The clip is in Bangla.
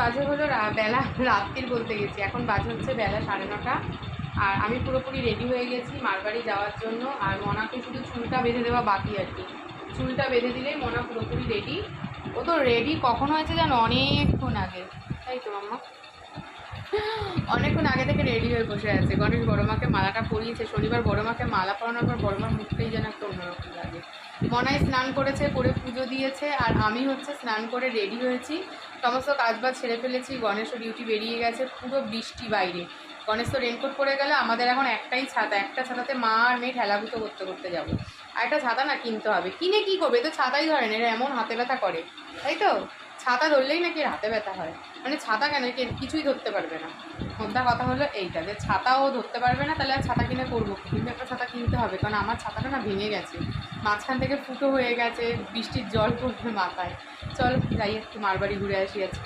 বাজে হলো বেলা রাত্রির বলতে গেছি, এখন বাজে হচ্ছে বেলা 9:30। আর আমি পুরোপুরি রেডি হয়ে গেছি মারবাড়ি যাওয়ার জন্য। আর মনাকে শুধু চুলটা বেঁধে দেওয়া বাকি আর কি। চুলটা বেঁধে দিলেই মনা পুরোপুরি রেডি। ও তো রেডি কখন হয়েছে জানো? অনেকক্ষণ আগে, তাই তো মাম্মা? অনেকক্ষণ আগে থেকে রেডি হয়ে বসে আছে। গণেশ বড়মাকে মালাটা পরিয়েছে। শনিবার বড়মাকে মালা পরানোর পর বড়মার মুখটাই যেন একটা অন্যরকম লাগে। মনায় স্নান করেছে, করে পুজো দিয়েছে। আর আমি হচ্ছে স্নান করে রেডি হয়েছি, সমস্ত কাজবাজ ছেড়ে ফেলেছি। গণেশও ডিউটি বেরিয়ে গেছে, পুরো বৃষ্টি বাইরে। গণেশ তো রেনকোট পরে গেলে, আমাদের এখন একটাই ছাতা। একটা ছাতাতে মা আর মেয়ে ঠেলাগুতো করতে করতে যাবো। আর একটা ছাতা না কিনতে হবে। কিনে কী করবে? তো ছাতাই ধরেন, এরা এমন হাতে ব্যথা করে, তাই তো? ছাতা ধরলেই নাকি হাতে ব্যথা হয়। মানে ছাতা কেন, কিছুই ধরতে পারবে না। মোদ্দা কথা হলো এইটা, যে ছাতাও ধরতে পারবে না, তাহলে আর ছাতা কিনে করবো। কিন্তু একটা ছাতা কিনতে হবে, কারণ আমার ছাতাটা না ভেঙে গেছে, মাঝখান থেকে ফুটো হয়ে গেছে, বৃষ্টির জল পড়বে মাথায়। চল যাই, একটু মারবাড়ি ঘুরে আসি আজকে।